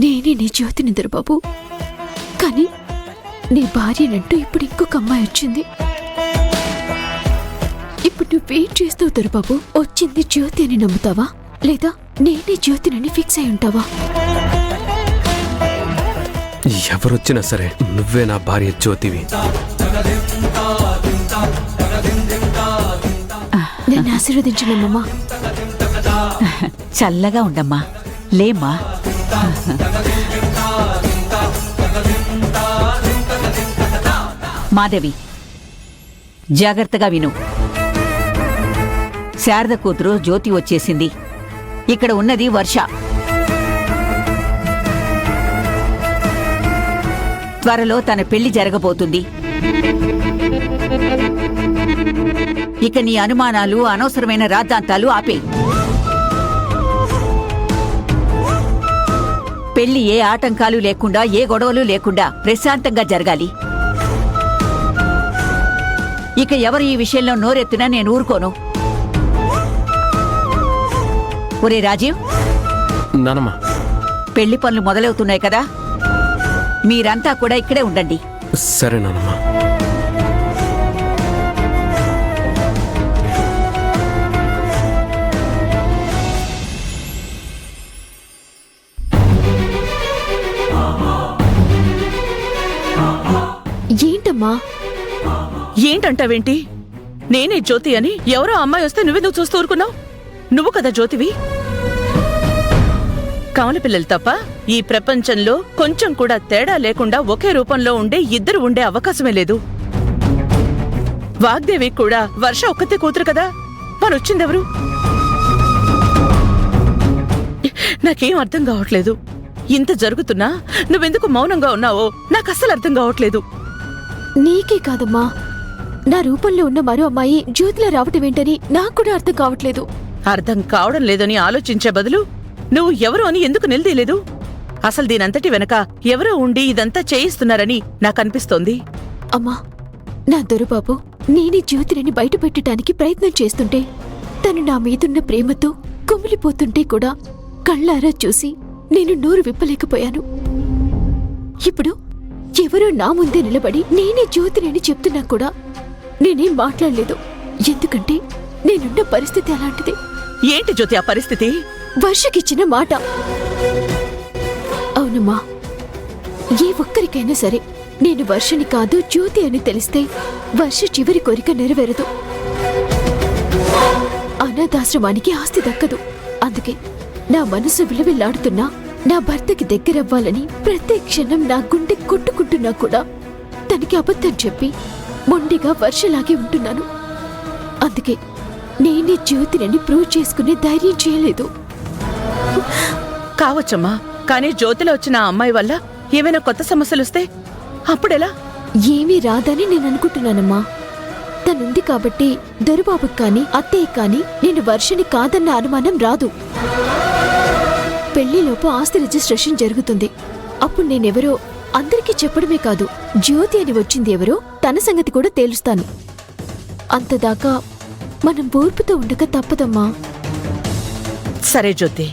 నేనే నీ జ్యోతిని దొరబాబు. కానీ నీ భార్యనంటూ ఇప్పుడు ఇంకొక అమ్మాయి వచ్చింది. ఇప్పుడు నువ్వేం చేస్తావు దొరబాబు? వచ్చింది జ్యోతి అని నమ్ముతావా, లేదా నేనే జ్యోతినని ఫిక్స్ అయి ఉంటావా? ఎవరొచ్చినా సరే నువ్వే నా భార్య జ్యోతివి. నన్ను ఆశీర్వదించనమ్మా. చల్లగా ఉండమ్మా, లేమ్మా. మాధవి, జాగ్రత్తగా విను. శారద కూతురు జ్యోతి వచ్చేసింది. ఇక్కడ ఉన్నది వర్ష. త్వరలో తన పెళ్లి జరగబోతుంది. ఇక నీ అనుమానాలు, అనవసరమైన రాద్ధాంతాలు ఆపేయ్. పెళ్లి ఏ ఆటంకాలు లేకుండా, ఏ గొడవలు లేకుండా ప్రశాంతంగా జరగాలి. ఇక ఎవరు ఈ విషయంలో నోరెత్తినా నేను ఊరుకోను. ఒరే రాజీవ్, నానమ్మా, పెళ్లి పనులు మొదలవుతున్నాయి కదా, మీరంతా కూడా ఇక్కడే ఉండండి. సరే నానమ్మా. ఏంటమ్మా? ఏంటంటావేంటి? నేనే జ్యోతి అని ఎవరో అమ్మాయి వస్తే నువ్వెందుకు చూస్తూ ఊరుకున్నావు? నువ్వు కదా జ్యోతివి. కమల పిల్లలు తప్ప ఈ ప్రపంచంలో కొంచెం కూడా తేడా లేకుండా ఒకే రూపంలో ఉండే ఇద్దరు ఉండే అవకాశమే లేదు. వాగ్దేవి కూడా వర్ష ఒక్కతే కూతురు కదా, మరొచ్చిందెవరు? నాకేం అర్థం కావట్లేదు. ఇంత జరుగుతున్నా నువ్వెందుకు మౌనంగా ఉన్నావో నాకు అస్సలు అర్థం కావట్లేదు. నీకే కాదమ్మా, నా రూపంలో ఉన్న మరో అమ్మాయి జ్యోతిలో రావటం ఏంటని నాకు కూడా అర్థం కావట్లేదు. అర్థం కావడం లేదని ఆలోచించే బదులు నువ్వు ఎవరు అని ఎందుకు నిలదీయలేదు? అసలు దీనంతటి వెనక ఎవరో ఉండి ఇదంతా చేయిస్తున్నారని నాకనిపిస్తోంది. అమ్మా, నా దొరబాబు నేనే జ్యోతిని బయట పెట్టడానికి ప్రయత్నం చేస్తుంటే, తను నా మీదున్న ప్రేమతో కుమిలిపోతుంటే కూడా కళ్ళారా చూసి నేను నోరు విప్పలేకపోయాను. ఇప్పుడు ఎవరో నా ముందే నిలబడి నేనే జ్యోతిని చెప్తున్నా కూడా నేనేం మాట్లాడలేదు. ఎందుకంటే నేనున్న పరిస్థితి అలాంటిది. ఏంటి జ్యోతి ఆ పరిస్థితి? వర్షకిచ్చిన మాట. అవునమ్మా, ఏ ఒక్కరికైనా సరే నేను వర్షని కాదు జ్యోతి అని తెలిస్తే వర్ష చివరి కోరిక నెరవేరదు. అనాథాశ్రమానికి ఆస్తి దక్కదు. అందుకే నా మనసు విలువిల్లాడుతున్నా నా భర్తకి దగ్గరవ్వాలని ప్రతి క్షణం నా గుండె కొట్టుకుంటున్నా కూడా తనకి అబద్ధం చెప్పి మొండిగా వర్షలాగే ఉంటున్నాను. అందుకే నేనే జ్యోతిని ప్రూవ్ చేసుకునే ధైర్యం చేయలేదు. కావచ్చమ్మా, కానీ జ్యోతిలో వచ్చిన ఆ అమ్మాయి వల్ల ఏమైనా కొత్త సమస్యలొస్తే అప్పుడెలా? ఏమీ రాదని నేను అనుకుంటున్నానమ్మా. తనుంది కాబట్టి దొరబాబుకి కాని అత్తయ్య కాని నేను వర్షని కాదన్న అనుమానం రాదు. పెళ్లిలోపు ఆస్తి రిజిస్ట్రేషన్ జరుగుతుంది. అప్పుడు నేనెవరో అందరికీ చెప్పడమే కాదు, జ్యోతి అని వచ్చింది ఎవరో తన సంగతి కూడా తేలుస్తాను. అంతదాకా మనం ఓర్పుతో ఉండక తప్పదమ్మా. సరే జ్యోతి,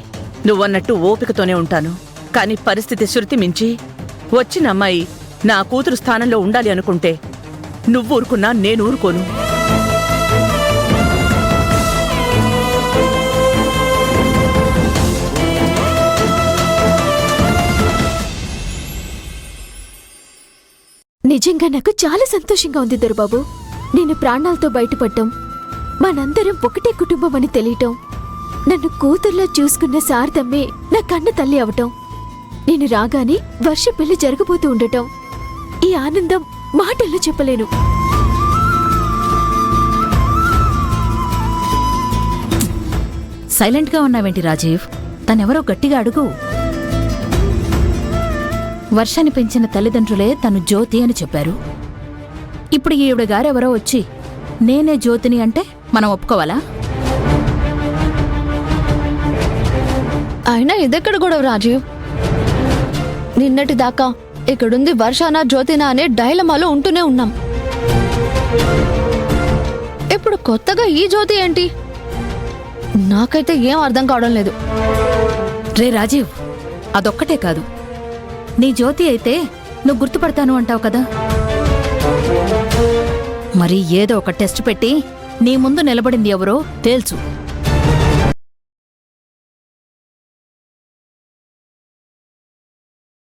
నువ్వన్నట్టు ఓపికతోనే ఉంటాను. కాని పరిస్థితి శృతి మించి వచ్చిన అమ్మాయి నా కూతురు స్థానంలో ఉండాలి అనుకుంటే నువ్వు ఊరుకున్నా నేను ఊరుకోను. నిజంగా నాకు చాలా సంతోషంగా ఉంది దొరబాబు. నేను ప్రాణాలతో బయటపడ్డం, మనందరం ఒకటే కుటుంబం అని తెలియటం, నన్ను కూతుర్లా చూసుకున్న శారదమ్మే నా కన్న తల్లి అవటం, నేను రాగానే వర్ష పెళ్లి జరగబోతూ ఉండటం, ఈ ఆనందం మాటల్లో చెప్పలేను. సైలెంట్గా ఉన్నావేంటి రాజీవ్? తనెవరో గట్టిగా అడుగు. వర్షాన్ని పెంచిన తల్లిదండ్రులే తను జ్యోతి అని చెప్పారు. ఇప్పుడు ఈవిడ గారెవరో వచ్చి నేనే జ్యోతిని అంటే మనం ఒప్పుకోవాలా? అయినా ఇదెక్కడ గొడవ రాజీవ్? నిన్నటి దాకా ఇక్కడుంది వర్షానా జ్యోతినా అనే డైలమాలో ఉంటూనే ఉన్నాం. ఇప్పుడు కొత్తగా ఈ జ్యోతి ఏంటి? నాకైతే ఏం అర్థం కావడం లేదు. రే రాజీవ్, అదొక్కటే కాదు, నీ జ్యోతి అయితే నువ్వు గుర్తుపడతాను అంటావు కదా. మరి ఏదో ఒక టెస్ట్ పెట్టి నీ ముందు నిలబడింది ఎవరో తేల్చు.